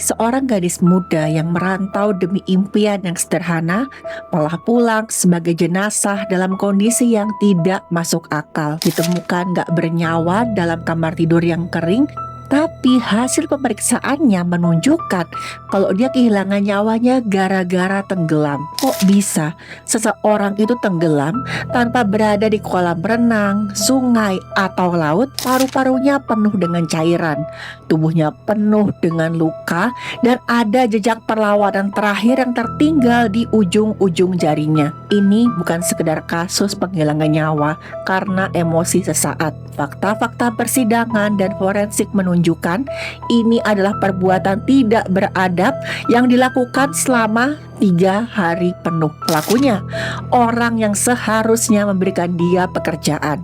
Seorang gadis muda yang merantau demi impian yang sederhana malah pulang sebagai jenazah dalam kondisi yang tidak masuk akal. Ditemukan gak bernyawa dalam kamar tidur yang kering, tapi hasil pemeriksaannya menunjukkan kalau dia kehilangan nyawanya gara-gara tenggelam. Kok bisa seseorang itu tenggelam tanpa berada di kolam renang, sungai, atau laut? Paru-parunya penuh dengan cairan, tubuhnya penuh dengan luka, dan ada jejak perlawanan terakhir yang tertinggal di ujung-ujung jarinya. Ini bukan sekedar kasus penghilangan nyawa karena emosi sesaat. Fakta-fakta persidangan dan forensik menunjukkan ini adalah perbuatan tidak beradab yang dilakukan selama 3 hari penuh. Pelakunya orang yang seharusnya memberikan dia pekerjaan.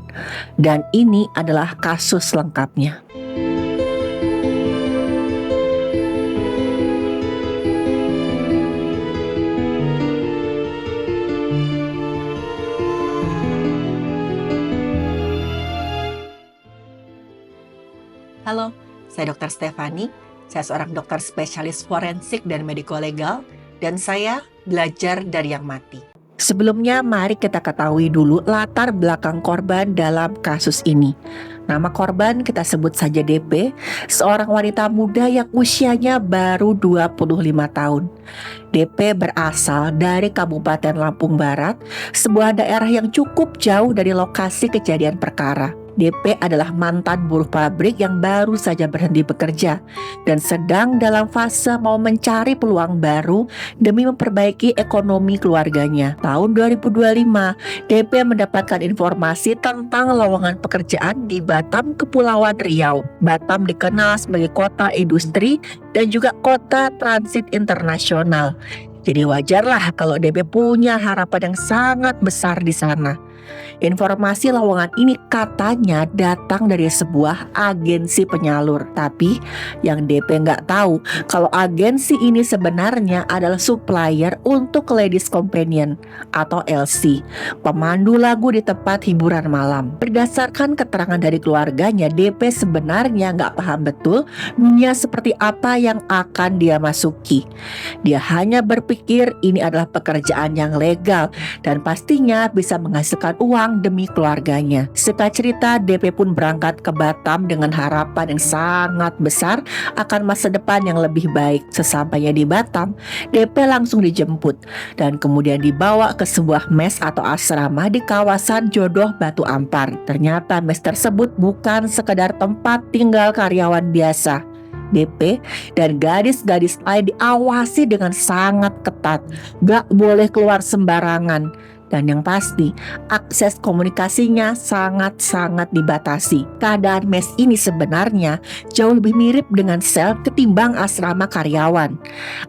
Dan ini adalah kasus lengkapnya. Halo, saya Dr. Stefani. Saya seorang dokter spesialis forensik dan mediko-legal, dan saya belajar dari yang mati. Sebelumnya, mari kita ketahui dulu latar belakang korban dalam kasus ini. Nama korban kita sebut saja DP, seorang wanita muda yang usianya baru 25 tahun. DP berasal dari Kabupaten Lampung Barat, sebuah daerah yang cukup jauh dari lokasi kejadian perkara. DP adalah mantan buruh pabrik yang baru saja berhenti bekerja dan sedang dalam fase mau mencari peluang baru demi memperbaiki ekonomi keluarganya. Tahun 2025, DP mendapatkan informasi tentang lowongan pekerjaan di Batam, Kepulauan Riau. Batam dikenal sebagai kota industri dan juga kota transit internasional. Jadi wajarlah kalau DP punya harapan yang sangat besar di sana. Informasi lowongan ini katanya datang dari sebuah agensi penyalur. Tapi yang DP nggak tahu kalau agensi ini sebenarnya adalah supplier untuk Ladies Companion atau LC, pemandu lagu di tempat hiburan malam. Berdasarkan keterangan dari keluarganya, DP sebenarnya nggak paham betul dunia seperti apa yang akan dia masuki. Dia hanya berpikir ini adalah pekerjaan yang legal dan pastinya bisa menghasilkan uang demi keluarganya. Singkat cerita, DP pun berangkat ke Batam dengan harapan yang sangat besar akan masa depan yang lebih baik. Sesampainya di Batam, DP langsung dijemput dan kemudian dibawa ke sebuah mes atau asrama di kawasan Jodoh Batu Ampar. Ternyata mes tersebut bukan sekedar tempat tinggal karyawan biasa. DP dan gadis-gadis lain diawasi dengan sangat ketat, gak boleh keluar sembarangan. Dan yang pasti, akses komunikasinya sangat-sangat dibatasi. Keadaan mes ini sebenarnya jauh lebih mirip dengan sel ketimbang asrama karyawan.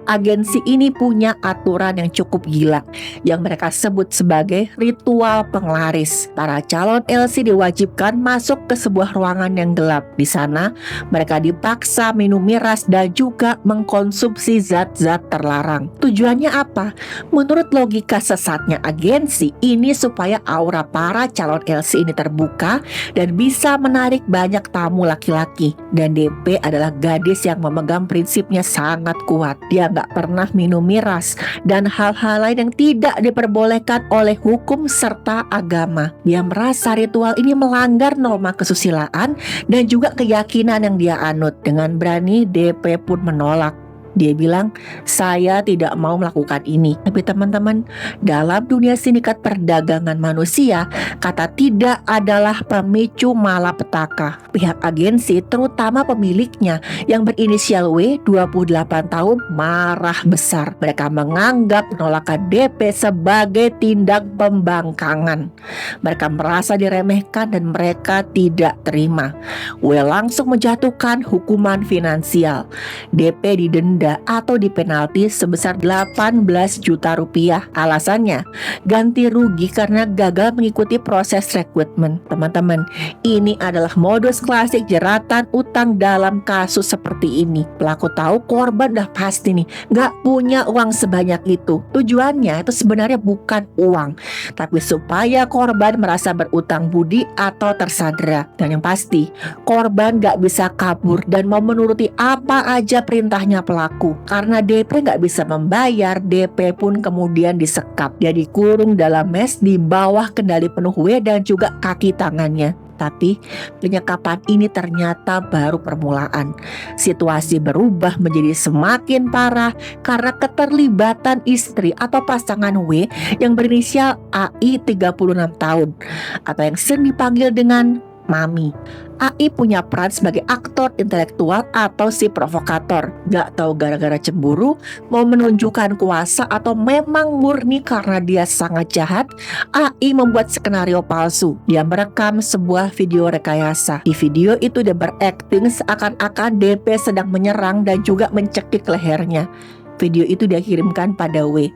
Agensi ini punya aturan yang cukup gila, yang mereka sebut sebagai ritual penglaris. Para calon LC diwajibkan masuk ke sebuah ruangan yang gelap. Di sana, mereka dipaksa minum miras dan juga mengkonsumsi zat-zat terlarang. Tujuannya apa? Menurut logika sesatnya agensi, ini supaya aura para calon LC ini terbuka dan bisa menarik banyak tamu laki-laki. Dan DP adalah gadis yang memegang prinsipnya sangat kuat. Dia gak pernah minum miras dan hal-hal lain yang tidak diperbolehkan oleh hukum serta agama. Dia merasa ritual ini melanggar norma kesusilaan dan juga keyakinan yang dia anut. Dengan berani, DP pun menolak. Dia bilang, saya tidak mau melakukan ini. Tapi teman-teman, dalam dunia sindikat perdagangan manusia, kata tidak adalah pemicu malapetaka. Pihak agensi, terutama pemiliknya yang berinisial W, 28 tahun, marah besar. Mereka menganggap penolakan DP sebagai tindak pembangkangan. Mereka merasa diremehkan dan mereka tidak terima. W langsung menjatuhkan hukuman finansial. DP didenda atau dipenalti sebesar 18 juta rupiah. Alasannya ganti rugi karena gagal mengikuti proses rekrutmen. Teman-teman, ini adalah modus klasik jeratan utang dalam kasus seperti ini. Pelaku tahu korban dah pasti nih gak punya uang sebanyak itu. Tujuannya itu sebenarnya bukan uang, tapi supaya korban merasa berutang budi atau tersandera. Dan yang pasti, korban gak bisa kabur dan mau menuruti apa aja perintahnya pelaku. kaku. Karena DP nggak bisa membayar, DP pun kemudian disekap. Dia dikurung dalam mes di bawah kendali penuh W dan juga kaki tangannya. Tapi penyekapan ini ternyata baru permulaan. Situasi berubah menjadi semakin parah karena keterlibatan istri atau pasangan W yang berinisial AI 36 tahun atau yang sering dipanggil dengan Mami. AI punya peran sebagai aktor intelektual atau si provokator. Gak tahu gara-gara cemburu, mau menunjukkan kuasa atau memang murni karena dia sangat jahat, AI membuat skenario palsu. Dia merekam sebuah video rekayasa. Di video itu dia berakting seakan-akan DP sedang menyerang dan juga mencekik lehernya. Video itu dia kirimkan pada W.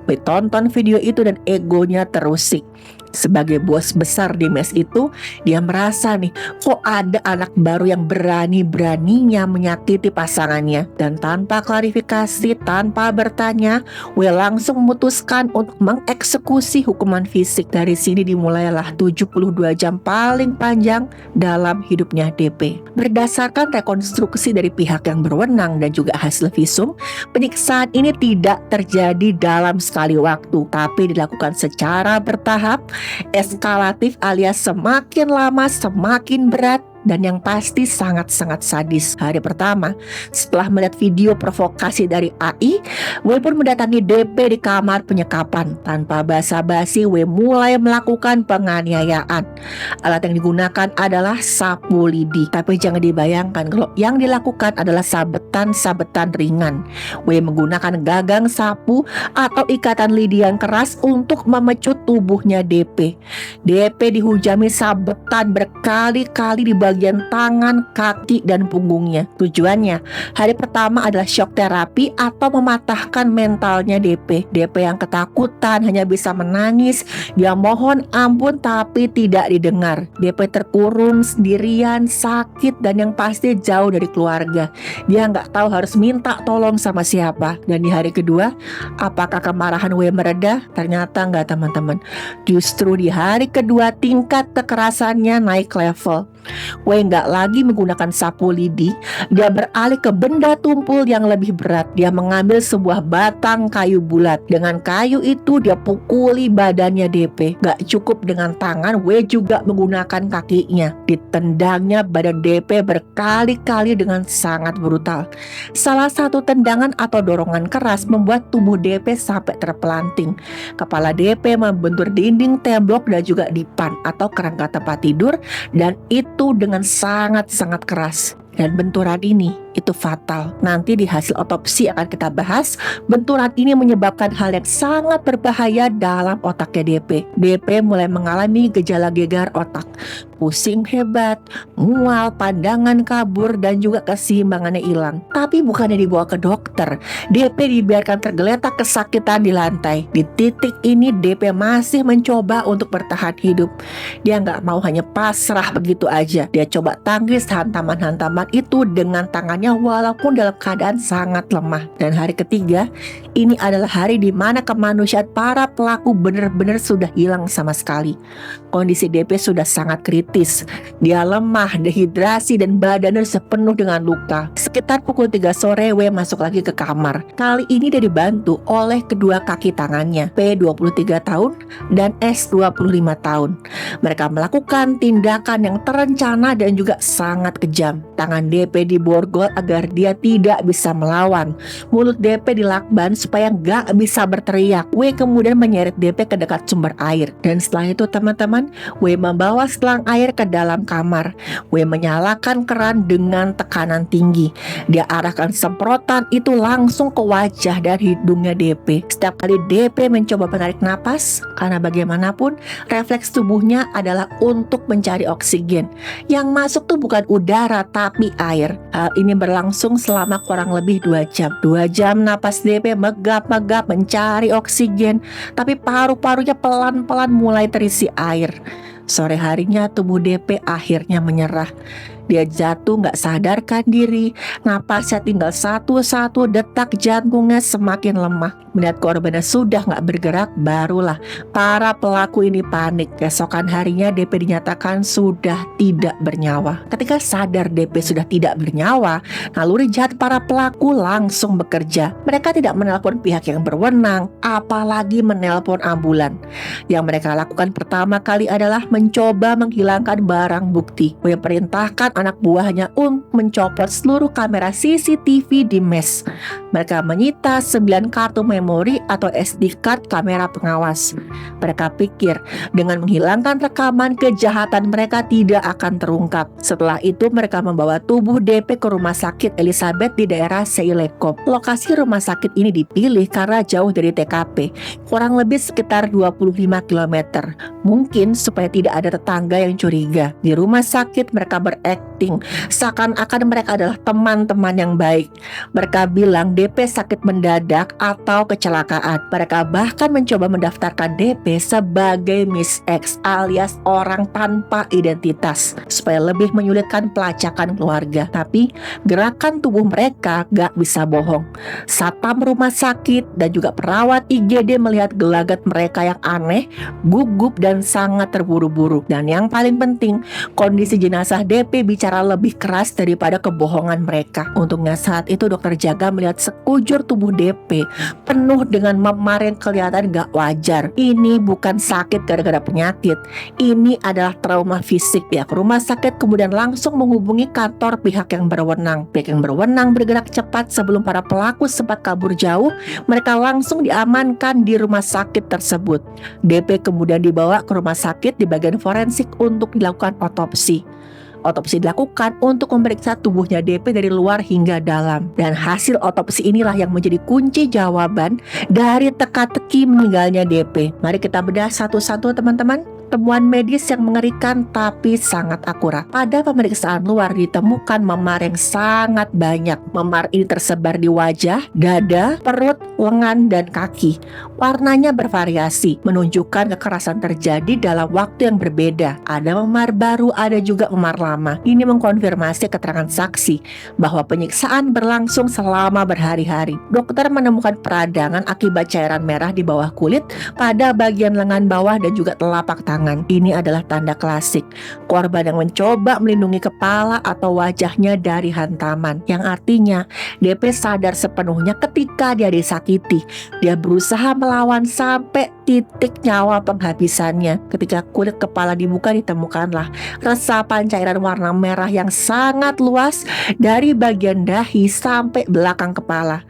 W tonton video itu dan egonya terusik. Sebagai bos besar di mes itu, dia merasa nih, kok ada anak baru yang berani-beraninya menyakiti pasangannya. Dan tanpa klarifikasi, tanpa bertanya, W langsung memutuskan untuk mengeksekusi hukuman fisik. Dari sini dimulailah 72 jam paling panjang dalam hidupnya DP. Berdasarkan rekonstruksi dari pihak yang berwenang dan juga hasil visum, penyiksaan ini tidak terjadi dalam sekali waktu, tapi dilakukan secara bertahap, eskalatif alias semakin lama semakin berat, dan yang pasti sangat-sangat sadis. Hari pertama, setelah melihat video provokasi dari AI, W pun mendatangi DP di kamar penyekapan. Tanpa basa-basi, W mulai melakukan penganiayaan. Alat yang digunakan adalah sapu lidi. Tapi jangan dibayangkan kalau yang dilakukan adalah sabetan-sabetan ringan. W menggunakan gagang sapu atau ikatan lidi yang keras untuk memecut tubuhnya DP. DP dihujami sabetan berkali-kali di bagian tangan, kaki, dan punggungnya. Tujuannya, hari pertama adalah shock terapi atau mematahkan mentalnya DP. DP yang ketakutan hanya bisa menangis. Dia mohon ampun tapi tidak didengar. DP terkurung sendirian, sakit, dan yang pasti jauh dari keluarga. Dia nggak tahu harus minta tolong sama siapa. Dan di hari kedua, apakah kemarahan W mereda? Ternyata nggak, teman-teman. Justru di hari kedua tingkat kekerasannya naik level. W nggak lagi menggunakan sapu lidi, dia beralih ke benda tumpul yang lebih berat. Dia mengambil sebuah batang kayu bulat. Dengan kayu itu dia pukuli badannya DP. Gak cukup dengan tangan, W juga menggunakan kakinya. Ditendangnya badan DP berkali-kali dengan sangat brutal. Salah satu tendangan atau dorongan keras membuat tubuh DP sampai terpelanting. Kepala DP membentur dinding tembok dan juga dipan atau kerangka tempat tidur, dan itu dengan sangat-sangat keras. Dan benturan ini itu fatal. Nanti di hasil otopsi akan kita bahas, benturan ini menyebabkan hal yang sangat berbahaya dalam otaknya DP. DP mulai mengalami gejala gegar otak, pusing hebat, mual, pandangan kabur, dan juga keseimbangannya hilang. Tapi bukannya dibawa ke dokter, DP dibiarkan tergeletak kesakitan di lantai. Di titik ini DP masih mencoba untuk bertahan hidup. Dia nggak mau hanya pasrah begitu aja. Dia coba tangkis hantaman-hantaman itu dengan tangannya walaupun dalam keadaan sangat lemah. Dan hari ketiga, ini adalah hari di mana kemanusiaan para pelaku benar-benar sudah hilang sama sekali. Kondisi DP sudah sangat kritis. Dia lemah, dehidrasi, dan badannya sepenuh dengan luka. Sekitar pukul 3 sore, W masuk lagi ke kamar. Kali ini dia dibantu oleh kedua kaki tangannya, P 23 tahun dan S 25 tahun. Mereka melakukan tindakan yang terencana dan juga sangat kejam. Tangan DP diborgol agar dia tidak bisa melawan. Mulut DP dilakban supaya gak bisa berteriak. W kemudian menyeret DP ke dekat sumber air. Dan setelah itu, teman-teman, W membawa selang air ke dalam kamar. W menyalakan keran dengan tekanan tinggi. Dia arahkan semprotan itu langsung ke wajah dan hidungnya DP. Setiap kali DP mencoba menarik napas, karena bagaimanapun refleks tubuhnya adalah untuk mencari oksigen. Yang masuk tuh bukan udara tapi air. Hal ini berlangsung selama kurang lebih 2 jam. 2 jam napas DP megap-megap mencari oksigen, tapi paru-parunya pelan-pelan mulai terisi air. Sore harinya tubuh DP akhirnya menyerah. Dia jatuh nggak sadarkan diri, napasnya tinggal satu-satu, detak jantungnya semakin lemah. Melihat korbannya sudah nggak bergerak, barulah para pelaku ini panik. Keesokan harinya DP dinyatakan sudah tidak bernyawa. Ketika sadar DP sudah tidak bernyawa, naluri jahat para pelaku langsung bekerja. Mereka tidak menelpon pihak yang berwenang, apalagi menelpon ambulan. Yang mereka lakukan pertama kali adalah mencoba menghilangkan barang bukti. Memerintahkan anak buahnya untuk mencopot seluruh kamera CCTV di mes. Mereka menyita 9 kartu memori atau SD card kamera pengawas. Mereka pikir dengan menghilangkan rekaman, kejahatan mereka tidak akan terungkap. Setelah itu mereka membawa tubuh DP ke rumah sakit Elizabeth di daerah Seilekop. Lokasi rumah sakit ini dipilih karena jauh dari TKP, kurang lebih sekitar 25 km. Mungkin supaya tidak ada tetangga yang curiga. Di rumah sakit mereka berakting seakan-akan mereka adalah teman-teman yang baik. Mereka bilang DP sakit mendadak atau kecelakaan. Mereka bahkan mencoba mendaftarkan DP sebagai Miss X alias orang tanpa identitas supaya lebih menyulitkan pelacakan keluarga. Tapi gerakan tubuh mereka gak bisa bohong. Satpam rumah sakit dan juga perawat IGD melihat gelagat mereka yang aneh, gugup dan sangat terburu-buru. Dan yang paling penting, kondisi jenazah DP bicara lebih keras daripada kebohongan mereka. Untungnya saat itu dokter jaga melihat sekujur tubuh DP penuh dengan memar yang kelihatan gak wajar. Ini bukan sakit gara-gara penyakit, ini adalah trauma fisik. Pihak rumah sakit kemudian langsung menghubungi kantor pihak yang berwenang. Pihak yang berwenang bergerak cepat sebelum para pelaku sempat kabur jauh. Mereka langsung diamankan di rumah sakit tersebut. DP kemudian dibawa ke rumah sakit di bagian forensik untuk dilakukan otopsi. Otopsi dilakukan untuk memeriksa tubuhnya DP dari luar hingga dalam. Dan hasil otopsi inilah yang menjadi kunci jawaban dari teka-teki meninggalnya DP. Mari kita bedah satu-satu teman-teman. Temuan medis yang mengerikan tapi sangat akurat. Pada pemeriksaan luar ditemukan memar yang sangat banyak. Memar ini tersebar di wajah, dada, perut, lengan, dan kaki. Warnanya bervariasi, menunjukkan kekerasan terjadi dalam waktu yang berbeda. Ada memar baru, ada juga memar lama. Ini mengkonfirmasi keterangan saksi bahwa penyiksaan berlangsung selama berhari-hari. Dokter menemukan peradangan akibat cairan merah di bawah kulit pada bagian lengan bawah dan juga telapak tangan. Ini adalah tanda klasik korban yang mencoba melindungi kepala atau wajahnya dari hantaman, yang artinya DP sadar sepenuhnya ketika dia disakiti. Dia berusaha melawan sampai titik nyawa penghabisannya. Ketika kulit kepala dibuka, ditemukanlah resapan cairan warna merah yang sangat luas dari bagian dahi sampai belakang kepala.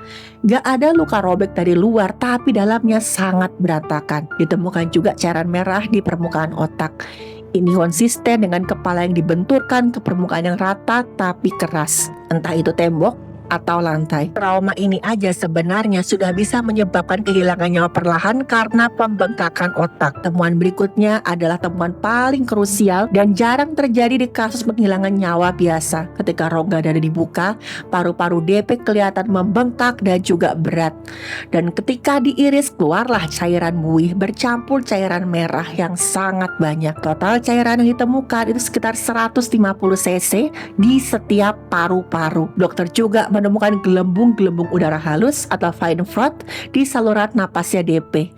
Gak ada luka robek dari luar, tapi dalamnya sangat berantakan. Ditemukan juga cairan merah di permukaan otak. Ini konsisten dengan kepala yang dibenturkan ke permukaan yang rata tapi keras. Entah itu tembok atau lantai. Trauma ini aja sebenarnya sudah bisa menyebabkan kehilangan nyawa perlahan karena pembengkakan otak. Temuan berikutnya adalah temuan paling krusial dan jarang terjadi di kasus penghilangan nyawa biasa. Ketika rongga dada dibuka, paru-paru DP kelihatan membengkak dan juga berat. Dan ketika diiris, keluarlah cairan buih bercampur cairan merah yang sangat banyak. Total cairan yang ditemukan itu sekitar 150 cc di setiap paru-paru. Dokter juga menemukan gelembung-gelembung udara halus atau fine froth di saluran napasnya DP.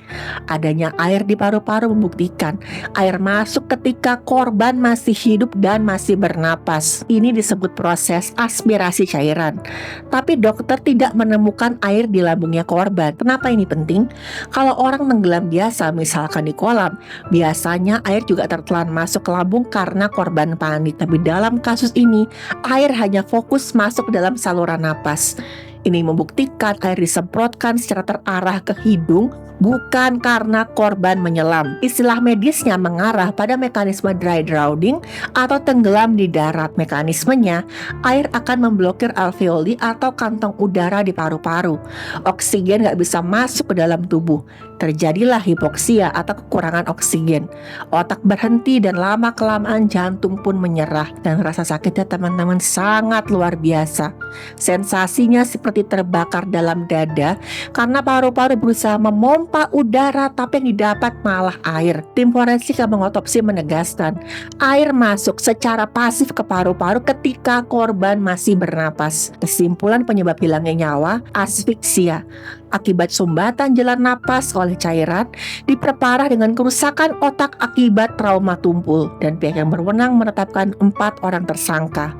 Adanya air di paru-paru membuktikan air masuk ketika korban masih hidup dan masih bernapas. Ini disebut proses aspirasi cairan. Tapi dokter tidak menemukan air di lambungnya korban. Kenapa ini penting? Kalau orang tenggelam biasa, misalkan di kolam, biasanya air juga tertelan masuk ke lambung karena korban panik. Tapi dalam kasus ini, air hanya fokus masuk ke dalam saluran napas. Ini membuktikan air disemprotkan secara terarah ke hidung, bukan karena korban menyelam. Istilah medisnya mengarah pada mekanisme dry drowning atau tenggelam di darat. Mekanismenya, air akan memblokir alveoli atau kantong udara di paru-paru. Oksigen gak bisa masuk ke dalam tubuh. Terjadilah hipoksia atau kekurangan oksigen. Otak berhenti dan lama-kelamaan jantung pun menyerah. Dan rasa sakitnya teman-teman sangat luar biasa. Sensasinya seperti seperti terbakar dalam dada karena paru-paru berusaha memompa udara, tapi yang didapat malah air. Tim forensik yang mengotopsi menegaskan, air masuk secara pasif ke paru-paru ketika korban masih bernapas. Kesimpulan penyebab hilangnya nyawa, asfiksia akibat sumbatan jalan napas oleh cairan, diperparah dengan kerusakan otak akibat trauma tumpul, dan pihak yang berwenang menetapkan 4 orang tersangka.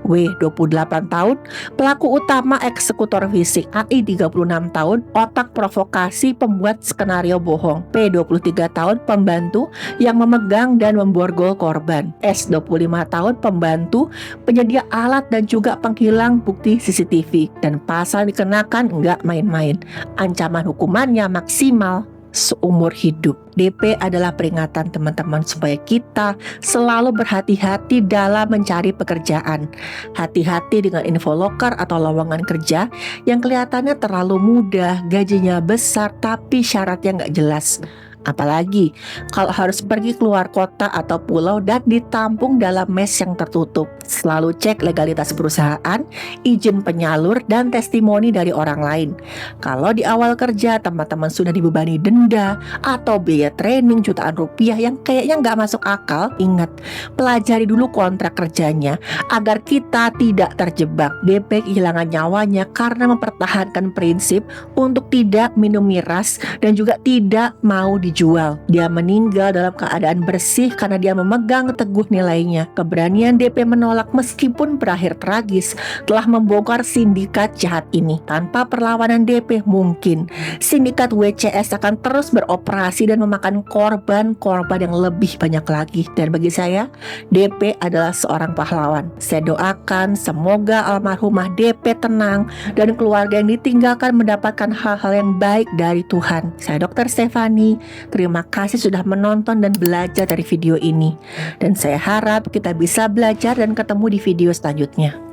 W, 28 tahun, pelaku utama eksekutor fisik. AI, 36 tahun, otak provokasi pembuat skenario bohong. P, 23 tahun, pembantu yang memegang dan memborgol korban. S, 25 tahun, pembantu, penyedia alat dan juga penghilang bukti CCTV. Dan pasal dikenakan nggak main-main. Ancaman hukumannya maksimal seumur hidup. DP adalah peringatan teman-teman supaya kita selalu berhati-hati dalam mencari pekerjaan. Hati-hati dengan infoloker atau lowongan kerja yang kelihatannya terlalu mudah, gajinya besar, tapi syaratnya nggak jelas. Apalagi kalau harus pergi keluar kota atau pulau dan ditampung dalam mes yang tertutup. Selalu cek legalitas perusahaan, izin penyalur, dan testimoni dari orang lain. Kalau di awal kerja teman-teman sudah dibebani denda atau biaya training jutaan rupiah yang kayaknya nggak masuk akal, ingat, pelajari dulu kontrak kerjanya agar kita tidak terjebak. DP kehilangan nyawanya karena mempertahankan prinsip untuk tidak minum miras dan juga tidak mau dijual. Dia meninggal dalam keadaan bersih karena dia memegang teguh nilainya. Keberanian DP menolak meskipun berakhir tragis telah membongkar sindikat jahat ini. Tanpa perlawanan DP mungkin sindikat WCS akan terus beroperasi dan memakan korban-korban yang lebih banyak lagi. Dan bagi saya, DP adalah seorang pahlawan. Saya doakan semoga almarhumah DP tenang dan keluarga yang ditinggalkan mendapatkan hal-hal yang baik dari Tuhan. Saya Dr. Stefani. Terima kasih sudah menonton dan belajar dari video ini. Dan saya harap kita bisa belajar dan ketemu di video selanjutnya.